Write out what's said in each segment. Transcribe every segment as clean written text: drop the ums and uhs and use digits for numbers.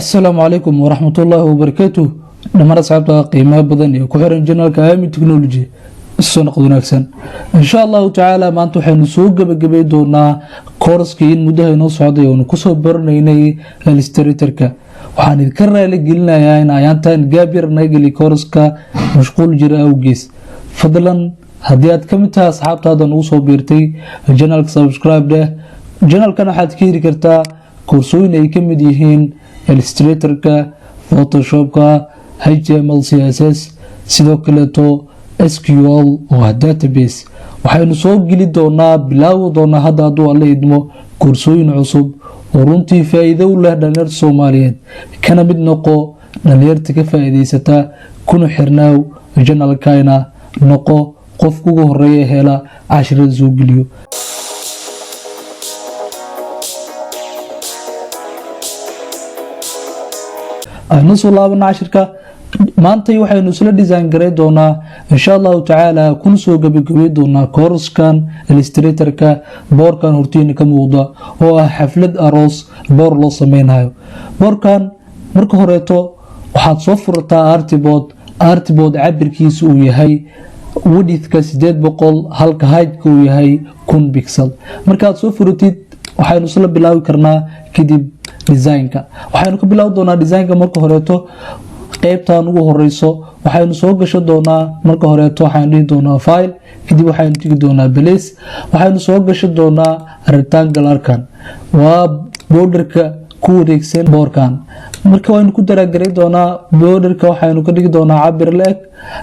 السلام عليكم ورحمة الله وبركاته. دمان أصحابتا قيمة بدن كحرن جنال كامي تكنولوجي السنة قدناكسن إن شاء الله تعالى ما أنتو حين سوق بجبي دونا كورس كين مده نص عادي ونكسو برنيني الاستريتركا وحنذكر لك قلنا يا إن أيانتان جابر نيجي كورس كا مشغول جرا أوجيس فضلا هديات كم تها أصحابتا هذا نوصو بيرتي الجنال سبسكرايب ده جنال كان حد كيري كرتا كورسوين أي كم ديهين illustrator-ka photoshop-ka html css sidoo kaleeto sql oo database waxaynu soo geli doonaa bilaaw doonaa hadda hadduu alla idmo koorsooyin cusub oo runtii faa'iido u leh dhalinyarta Soomaaliyeed kana mid noqo dhalinyarta ka faa'iideysata kuna xirnaaw channel-kayna noqo qofka ugu horeeya hela casharada soo geliyo aynu soo laabana cashirka maanta waxaynu isla design garay doonaa insha Allah taala kun soo gabagabay doonaa koorskan illustrator-ka boorkan hortiina ka muuqda oo ah xaflad aroos boor loo sameeynayo boorkan marka horeeto waxaad soo furtaa artboard cabirkiisu uu yahay width-ka 800 halka height-ka uu yahay 1000 pixel markaad soo furtid waxaynu isla bilaabi karnaa kadib design-ka waxaynu ka bilaabi doonaa design-ka marka horeeto qaybtan ugu horeyso waxaynu soo gasho doonaa marka horeeto waxaan dhigi doonaa file kadib waxaynu tagi doonaa place waxaynu soo gasho doonaa rectangle arkan waa border-ka ku wareegsan boorkan marka waynu ku daraagalay doonaa border-ka waxaynu ka dhigi doonaa cabir leeg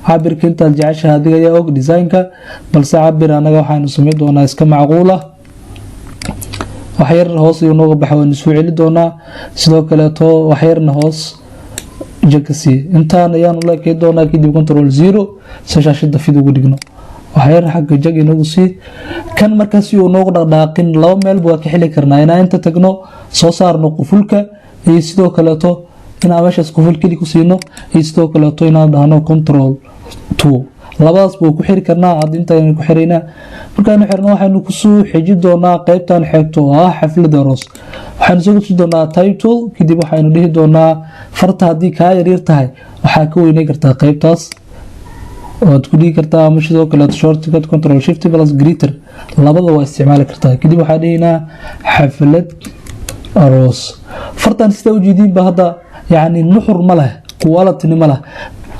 cabirka intaad jeceshahay adiga ayaa og design-ka balse cabir anaga waxaynu sameyn doonaa iska macquul ah waxyar hoos iyo nooga baxay waan soo celi doonaa sidoo kale to waxyarna hoos jagasi intaan ayaan u leeyahay doonaa kadib control 0 sashashada fid ugu dhigno waxyar xagga jag inagu si kan markaas uu noogu dhaqaaqin laba meel baa ka xili karnaa inaan inta tagno soo saarno qufulka iyo sidoo kale to inaan meeshaas qufulkii ku siino iyo sidoo kale to inaan dhahno control 2 labadaas buu ku xiri karnaa aad intaan ku xireyna markaan xirno waxaanu ku soo xiji doonaa qaybtan xigto ah xaflad aroos waxaanu soo gudbi doonaa title kadib waxaanu dhihi doonaa farta hadii ka yar tahay waxa ka weynay kartaa qaybtaas oo aad ku dhigi kartaa ama sidoo kale shortcut control shift plus greater labada waa isticmaali kartaa kadib waxa dhigina xaflad aroos fartan sida u jeedin ba hadda yaani nuxur ma leh quality ma leh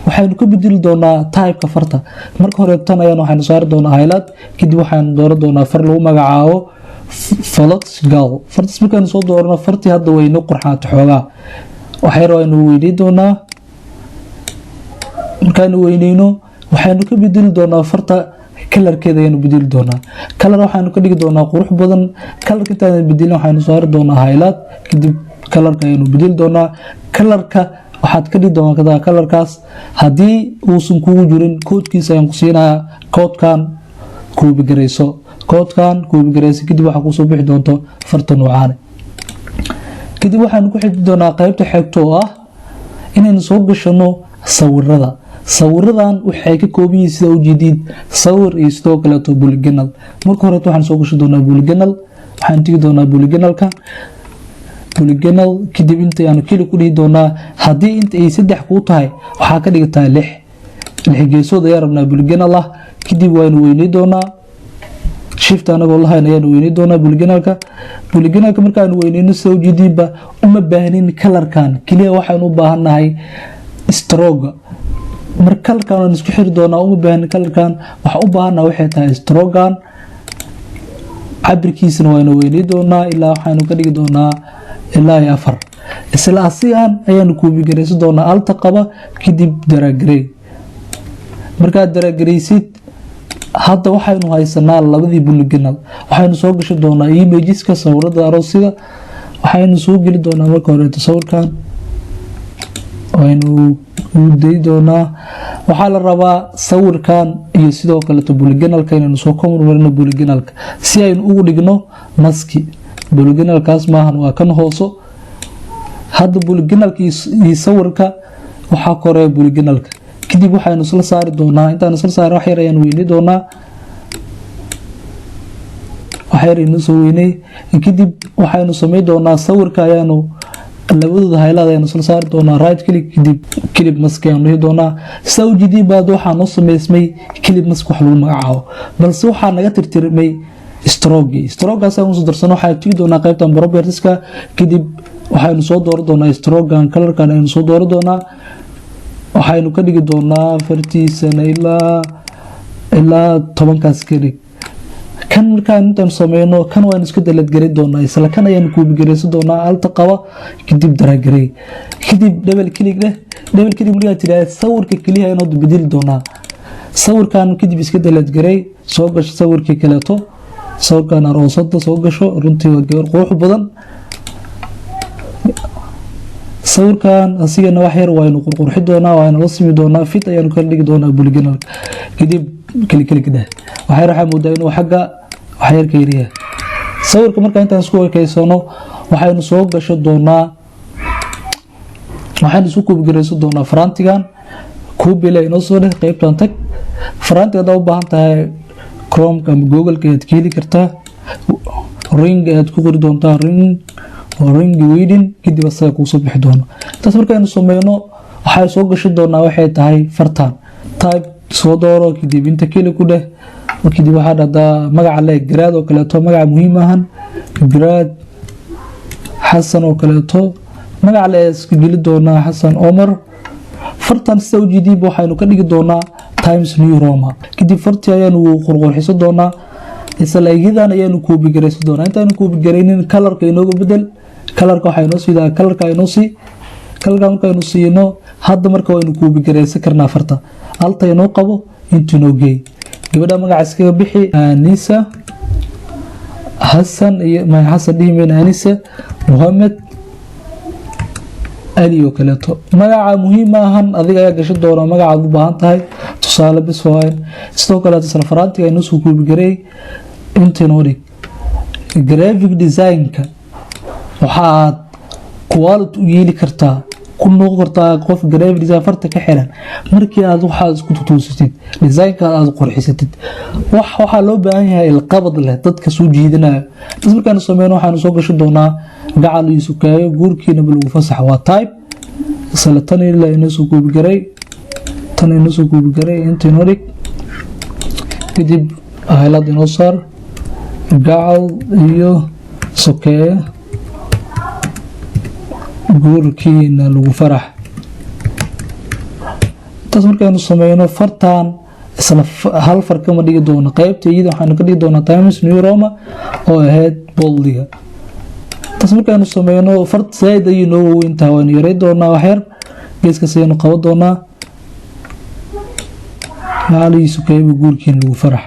waxaynu ka bedeli doonaa type-ka farta marka hore tan ayaan waxaanu saari doonaa highlight kadib waxaan dooran doonaa far lagu magacaabo flux gal fartas markaan soo doorno fartii hadda way noo qurxaata xoogaa waxaynu weydiin doonaa markaan weyneyno waxaynu ka bedeli doonaa farta kalarkeeda ayanu bedeli doonaa kalar waxaanu ka dhigi doonaa qurux badan kalarka intaan bedelin waxaanu saari doonaa highlight kadib kalarka ayanu bedeli doonaa kalarka waxaad ka dhigi doontaa kalarkaas hadii uusan kugu jirin koodkiisa ayaan ku siinayaa koodkan koobi gareyso kadib waxa ku soo bixi doonto farta noocaan kadib waxaan ku xidhi doonaa qaybta xigto oo ah inaynu soo gashano sawiradan waxay ka kooban yihiin sida u jeedid sawir iyo sidoo kale to polygonal marka hore waxaan soo gasho doonaa polygonal waxaan tigi doonaa polygonal-ka kadib inta aanu kili ku dhihi doonaa hadii inta ay 3 ku tahay waxa ka dhigtaa 6 geesood ayaa rabnaa polygonal ah kadib waynu weynay doonaa shift anaga wallahi ayaan weynay doonaa polygonal-ka markaan weynayno soo jeediba uma baahnin kalarkan kaliya waxaan u baahanahay stroke marka kalarkan isku xiri doonaa uma baahnin kalarkan waxa u baahanahay waxay tahay stroke-gan cabirkiisana waynu weynay doonaa ilaa waxaanu ka dhigi doonaa ilaa 4 isla asigan ayaan ku bigareysan doonaa alta qaba kadib daraagrey marka daraagreysid hadda waxaynu haysanaa labadii polygonal waxaynu soo gasho doonaa imageska sawirada aroosida waxaynu soo gali doonaa marka hore sawirkan waynu u day doonaa waxa la rabaa sawirkan iyo sidoo kale polygonalka inaynu soo komarno polygonalka si aynu ugu dhigno maski polygonalkaas maahan waa kan hooso hadda polygonalka iyo sawirka waxa kore polygonalka kadib waxaynu isla saari doonaa intaan isla saaro wax yar ayaan weynay doonaa wax yar inuu soo weynay kadib waxaynu sameey doonaa sawirka ayaanu labadooda highlight ayaan isla saari doonaa right click kadib clip mask ayaan dhihi doonaa sawjidii baad waxaa noo sameysmay clip mask wax lagu magacaabo balse waxaa naga tirtirmay strogaas aan soo darsano waxaa tigi doonaa qaybtan propertieska kadib waxaynu soo dooran doonaa strogan colorkan aynu soo dooran doonaa waxaynu ka dhigi doonaa fartiisana ilaa 10kaas ka dhig kan markaan intaan sameyno kan waan iska dalad garay doonaa isla kan ayaan ku bigareysan doonaa alta qaba kadib daragaray kadib double click markaa tiraahdo sawirka kaliya ayaan bedeli doonaa sawirkan kadib iska dalad garay soo gasho sawirkii kaleeto sawirkan aroosada soo gasho runtii waa gabar qurux badan sawirkan asigana wax yar waynu qurxi doonaa waynu la simi doonaa fit ayaanu kala dhigi doonaa polygonal kadib klikida waxa raxa moodaa inuu xagga wax yar ka yariya sawirka marka intaan isku ekeysano waxaynu soo gasho doonaa waxaan isku kubgareyso doonaa frontigan kubile inoo soo dhig qaybtan tag frontiga u baahan tahay Chrome ama Google ka aad heli kartaa ring aad ku qori doontaa ring weeding kadib asaga ku soo bixi doona taas markaanu sameeyno waxay soo gasho doonaa waxay tahay fartaan type soo dooro kadib inta kale ku dheh kadib waxa dhada magaca la grade oo kale to magaca muhiim ahan grade Xasan oo kale to magaca la isku geli doonaa Xasan Omar fartaan sawjidii waxaynu ka dhigi doonaa Times New Roman kadib fartii ayaanu qurqurxiso doonaa isla iyadana ayaanu ku bigareysan doonaa intaanu ku bigareynin colorka inooga bedel colorka waxa inoo siidaa colorka inoo si colorka markaanu siino hadda marka waynu ku bigareysan karnaa farta alta inoo qabo inta inoo geey gabadha magaca iskaga bixi Anisa Hassan iyo ma Hassan dhihimen Anisa Muhammad Ali oo kaleeto magaca muhiim ahan adiga ayaa gasho doona magaca aad u baahan tahay tusaale bis waayn sidoo kale isla faraantiga inuu soo kuubigaray inta inoo dhig graphic design-ka waxaad quality u yeeli kartaa ku noqon kartaa qof graphic design farta ka xiran markii aad waxa isku tutusatid design-ka aad qurxisatid waxa loo baahan yahay ilqabad leh dadka soo jiidanaya tas markaan sameeyno waxaan soo gasho doonaa gacal iyo sukayo guurkiina bal ugu fasax waa type isla tan ilaa inuu soo kuubigaray inta inoo dhig kadib highlight inoo saar gacal iyo sukayo guurkiina lagu farax taas markaanu sameeyno fartaan isla hal far kama dhigi doono qaybta iyada waxaanu ka dhigi doonaa Times New Roman oo ahayd boldiga taas markaanu sameeyno fart zaid ay noo weyntaa waan yaray doonaa wax yar geeska saynu qabo doonaa maaliisu kayba guurkiina lagu farax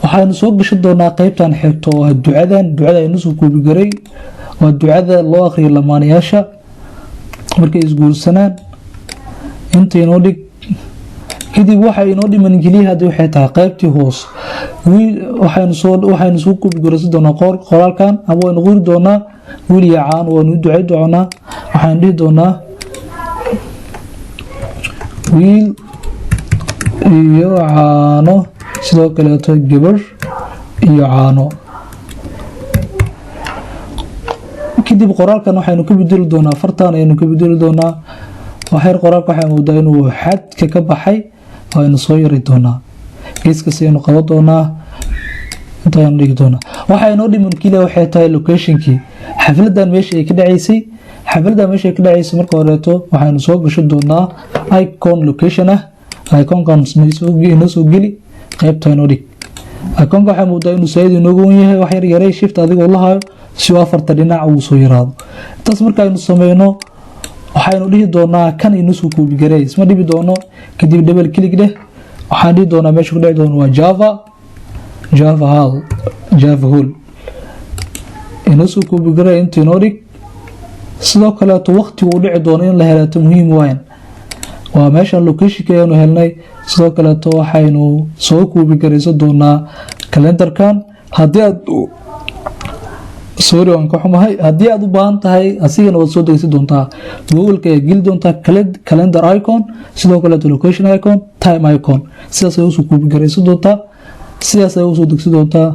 waxaanu soo gasho doonaa qaybtan xigto oo ducada aynu soo kuubigaray waa ducada loo akhriyo lamaanayaasha markay isguursanaan inta inoo dhig kadib waxa inoo dhiman kaliya hadii waxay tahay qaybtii hoos waxaynu soo kuubigaraysan doonaa qoraalkan ama waynu qori doonaa wiil iyo caan waynu ducay doonaa waxaan dhihi doonaa wiil iyo caano sidoo kale gabar iyo caano kadib qoraalkan waxaynu ka bedeli doonaa fartaan aynu ka bedeli doonaa waxay qoraalka waxa moodaa inuu xadka ka baxay aynu soo yari doonaa geeska saynu qabo doonaa intaan dhigi doonaa waxaynu dhiman kaliya waxay tahay location-kii xafladan meesha ay ka dhaceysay marka horeeto waxaynu soo gasho doonaa icon location iconkan inoo soo geli qaybta inoo dhig iconka waxa moodaa inuu saayid inoogu wan yahay wax yar yaray shift adigoo la hayo si uu afarta dhinac uu soo yiraado taas markaaynu sameeyno waxaynu dhihi doonaa kan inuu soo kuubigaray isma dhibi doono kadib double click dheh waxaan dhihi doonaa meesha ku dhici doono waa Java hole inuu soo kuubigaray inta inoo dhig sidoo kale waqtigu uu dhici doono in la helato muhiim weyn waa meesha location-ka aynu helnay sidoo kale waxaynu soo kuubigaraysan doonaa calendarkan hadii aad sorry waan ka xumahay hadii aad u baahan tahay asigana waad soo degsi doontaa Google-ka ay geli doontaa calendar icon sidoo kale location icon time icon sidaas ay u soo kuubigaraysan doontaa sidaas ay u soo degsi doontaa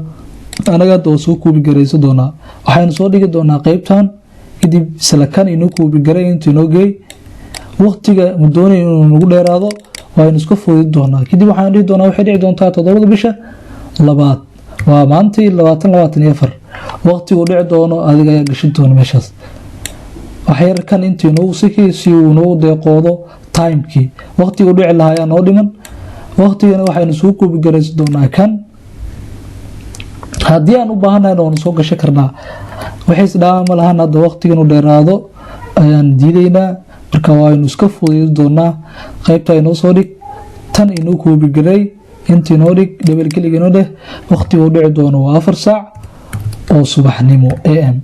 anaga doo soo koobi gareyso doonaa waxaynu soo dhigi doonaa qaybtan kadib isla kan inuu koobi garay intii noo geey waqtiga mudoonay inuu nagu dheeraado waaynu iska foodi doonaa kadib waxaan dhihi doonaa waxay dhici doontaa 7 bisha labaad waa maantii 2024 waqtigu dhici doono adiga ayaa gashin doona meeshaas waxyar kan intii noo si uu noo deeqoodo timekii waqtigu dhici lahaa noo dhiman waqtigana waxaynu soo koobi gareyso doonaa kan haddii aan u baahanahay oo soo gasho karnaa waxay isdhaama lahaan hadda waqtigan u dheeraado ayaan diidaynaa marka waaynu iska fududeyn doonaa qaybta inoo soo dhig tan inuu koobi garay intii noo dhig double click inoo dheh waqtigu dhici doono waa 4 saac oo subaxnimo am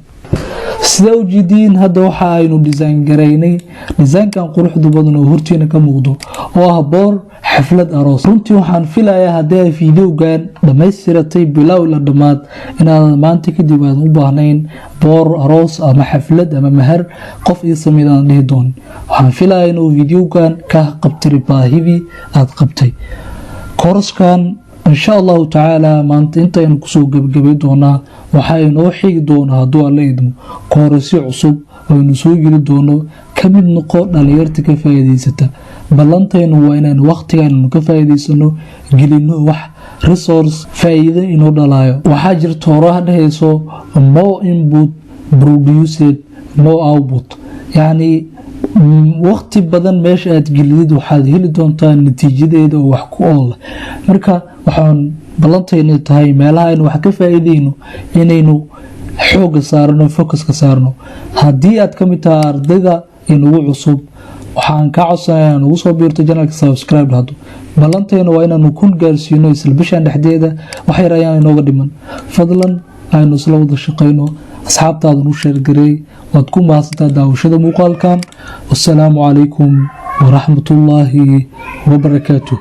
sida u jeediin hadda waxa aynu design gareynay design-kan quruxda badan oo hortiina ka muuqdo oo ah boor xaflad aroos runtii waxaan filayaa haddii fiidiyowgan dhammaystiratay bilow ila dhammaad inaad maanta kadib aad u baahnayn boor aroos ama xaflad ama mahar qof ii sameeyaan dhihi doon waxaan filayaa inuu fiidiyowgan ka qabtay baahidii aad qabtay korskan insha Allah ta'ala maanta intaynu kusoo gabagabay doonaa waxaynu xigi doonaa hadduu alla idmo koorsi cusub oo soo geli doono kamid noqo dhalinyarta ka faa'iideysata balantaynu waa inaan waqtigan ka faa'iideysano gelino wax resource faa'iido inoo dhalayo waxaa jirto horaha dhahayso more input produced no output yani waqti badan meesha aad gelid waxaad heli doontaa natiijadeeda oo wax ku ool marka waxaan balantayna tahay meelaha aynu wax ka faa'iideyno inaynu xooga saarno focus ka saarno haddii aad ka mid tahay ardayda inugu cusub waxaan ka codsanayaa inaad ugu soo biirto channelka subscribe hado balantayna waa inaanu kun gaarsiino isla bishan dhexdeeda wax yar ayaan inooga dhiman fadlan aynu isla wada shaqeyno asxaabtaadan u sheer gareey waad ku mahadsantaa daawashada muuqaalkan wassalaamu calaykum waraxmatullaahi wabarakaatuh